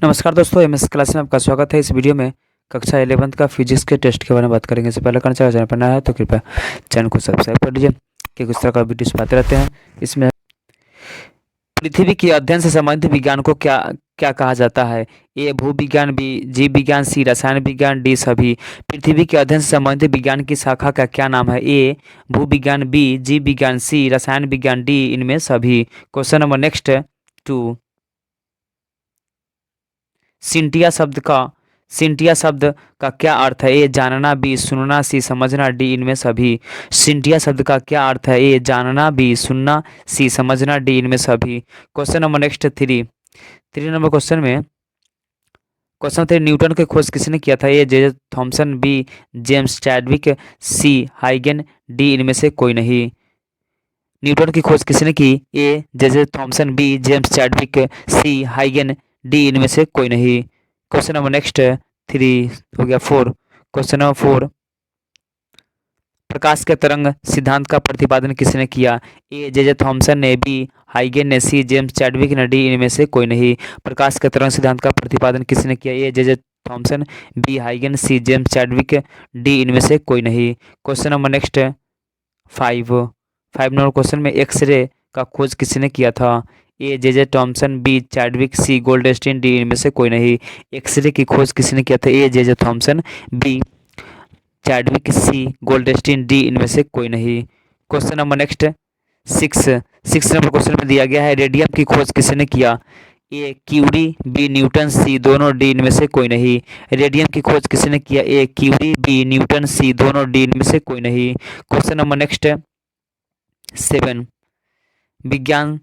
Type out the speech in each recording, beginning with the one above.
नमस्कार दोस्तों, MS class में आपका स्वागत है। इस वीडियो में कक्षा 11th का फिजिक्स के टेस्ट के बारे में बात करेंगे। इससे पहले चैनल पर नया है तो कृपया चैनल को सब्सक्राइब कर लीजिए कि कुछ तरह का वीडियोस पाते रहते हैं। इसमें पृथ्वी के अध्ययन से संबंधित विज्ञान को क्या क्या कहा जाता है? ए भू विज्ञान, बी जीव विज्ञान, सी रसायन विज्ञान, डी सभी। पृथ्वी के अध्ययन से संबंधित विज्ञान की शाखा का क्या नाम है? ए भू विज्ञान, बी जीव विज्ञान, सी रसायन विज्ञान, डी इनमें सभी। Question number next 2। सिंटिया शब्द का क्या अर्थ है? ए जानना, बी सुनना, सी समझना, डी इनमें सभी। सिंटिया शब्द का क्या अर्थ है? ए जानना, बी सुनना, सी समझना, डी इनमें सभी। Question number next 3 number question 3। Newton की खोज किसने किया था? A J Thomson, B James Chadwick, C हाइगन, डी इनमें से कोई नहीं। न्यूटन की खोज किसने की? A J Thomson, B James Chadwick, C हाइगन, डी इनमें से कोई नहीं। क्वेश्चन नंबर नेक्स्ट 3 हो गया 4। Question number 4। प्रकाश के तरंग सिद्धांत का प्रतिपादन किसने किया? ए जे थॉमसन ने, बी हाइगन ने, सी जेम्स चैडविक ने, डी इनमें से कोई नहीं। प्रकाश के तरंग सिद्धांत का प्रतिपादन किसने किया? ए जे थॉमसन, बी हाइगन, सी जेम्स चैडविक, डी इनमें से कोई नहीं। Question number next 5 number question में एक्सरे का खोज किसने किया था? A J Thomson, B Chadwick, C Goldstein, D इनमें से कोई नहीं। एक्सरे की खोज किसने किया था? A J Thomson, B Chadwick, C Goldstein, D इनमें से कोई नहीं। Question number next 6 number question में दिया गया है रेडियम की खोज किसने किया? ए क्यूरी, बी न्यूटन, सी दोनों, डी इनमें से कोई नहीं। रेडियम की खोज किसने किया? ए क्यूरी, बी न्यूटन, सी दोनों, डी इनमें से कोई नहीं। Question number next 7। विज्ञान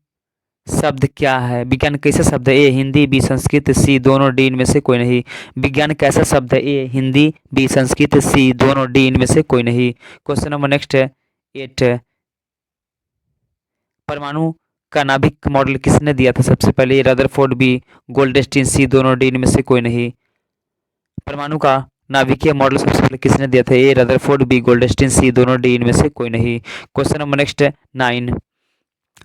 शब्द क्या है? विज्ञान कैसा शब्द है? ए हिंदी, बी संस्कृत, सी दोनों, डी इनमें से कोई नहीं। विज्ञान कैसा शब्द है? ए हिंदी, बी संस्कृत, सी दोनों, डी इनमें से कोई नहीं। Question number next 8। परमाणु का नाभिक मॉडल किसने दिया था सबसे पहले? ए रदरफोर्ड, बी गोल्डस्टीन, सी दोनों, डी इनमें से कोई नहीं। परमाणु का नाभिकीय मॉडल सबसे पहले किसने दिया था? ए रदरफोर्ड, बी गोल्डस्टीन, सी दोनों, डी इनमें से कोई नहीं। Question number next 9।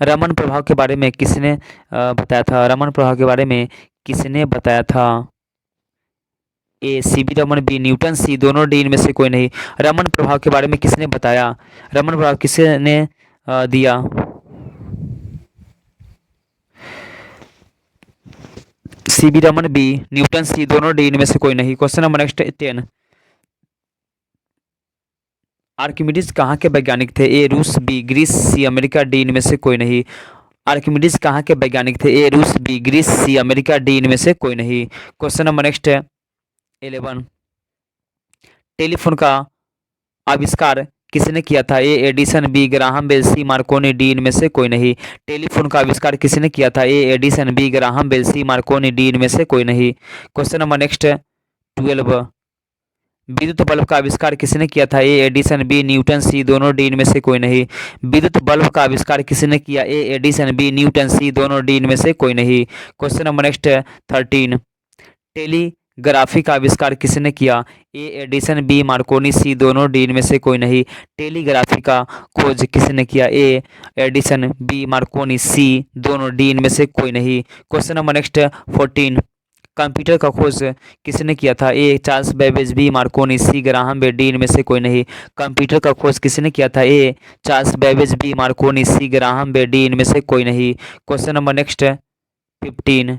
रमन प्रभाव के बारे में किसने बताया था? रमन प्रभाव के बारे में किसने बताया था? ए सीवी रमन, बी न्यूटन, सी दोनों, डी इनमें से कोई नहीं। रमन प्रभाव के बारे में किसने बताया? रमन प्रभाव किसने दिया? सीवी रमन, बी न्यूटन, सी दोनों, डी इनमें से कोई नहीं। Question number next 10। आर्किमिडीज कहाँ के वैज्ञानिक थे? ए रूस, B Greece, C America, D इनमें से कोई नहीं। आर्किमिडीज कहाँ के वैज्ञानिक थे? ए रूस, B Greece, C America, D इनमें से कोई नहीं। Question number next 11। टेलीफोन का आविष्कार किसने किया था? ए एडिसन, बी ग्राहम बेल, सी मार्कोनी, डी इनमें से कोई नहीं। टेलीफोन का आविष्कार किसने किया था? ए एडिसन, बी ग्राहम बेल, सी मार्कोनी, डी इनमें से कोई नहीं। Question number next 12। विद्युत बल्ब का आविष्कार किसने किया था? ए एडिसन, बी न्यूटन, सी दोनों, डी इनमें से कोई नहीं। विद्युत बल्ब का आविष्कार किसने किया? ए एडिसन, बी न्यूटन, सी दोनों, डी इनमें से कोई नहीं। Question number next 13। टेलीग्राफी का आविष्कार किसने किया? ए एडिसन, बी मार्कोनी, सी दोनों, डी इनमें से कोई नहीं। टेलीग्राफी का खोज किसने किया? ए एडिसन, बी मार्कोनी, सी दोनों, डी इनमें से कोई नहीं। Question number next 14। कंप्यूटर का खोज किसने किया था? A Charles Babbage, B Marconi, C Graham Bell, D इनमें से कोई नहीं। कंप्यूटर का खोज किसने किया था? A Charles Babbage, B Marconi, C Graham Bell, D इनमें से कोई नहीं। Question number next 15।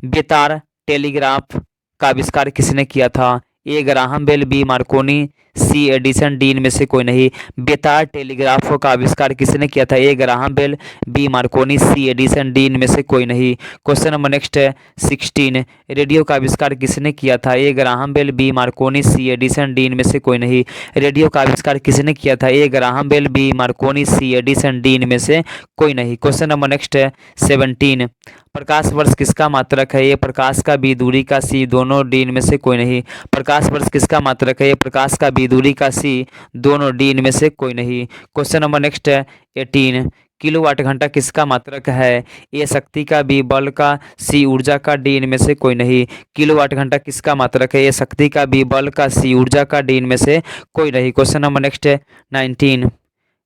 बेतार टेलीग्राफ का आविष्कार किसने किया था? A Graham Bell, B Marconi, C Edison, D इनमें से कोई नहीं। बेतार टेलीग्राफ का आविष्कार किसने किया था? A Graham Bell, B Marconi, C Edison, D इनमें से कोई नहीं। Question number next 16। रेडियो का आविष्कार किसने किया था? A Graham Bell, B Marconi, C Edison, D इनमें से कोई नहीं। रेडियो का आविष्कार किसने किया था? A Graham Bell, B Marconi, C Edison, D इनमें से कोई नहीं। Question number next 17। प्रकाश वर्ष किसका मात्रक है? ए प्रकाश का, बी दूरी का, सी दोनों, डी इनमें से कोई नहीं। प्रकाश वर्ष किसका मात्रक है? ए प्रकाश का, बी दूरी का, सी दोनों, डी इनमें से कोई नहीं। Question number next 18। किलोवाट घंटा किसका मात्रक है? ए शक्ति का, बी बल का, सी ऊर्जा का, डी इनमें से कोई नहीं। किलोवाट घंटा किसका मात्रक है? ए शक्ति का, बी बल का, सी ऊर्जा का, डी इनमें से कोई नहीं। Question number next 19।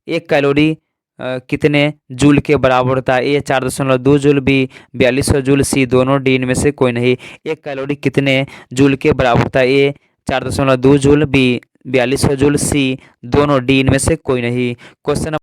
एक कैलोरी कितने जूल के बराबर होता है? ए 4.2 जूल, बी 4200 जूल, सी दोनों, डी इनमें से कोई नहीं। एक कैलोरी कितने जूल के बराबर होता है? ए 4.2 जूल, बी 4200 जूल, सी दोनों, डी इनमें से कोई नहीं। क्वेश्चन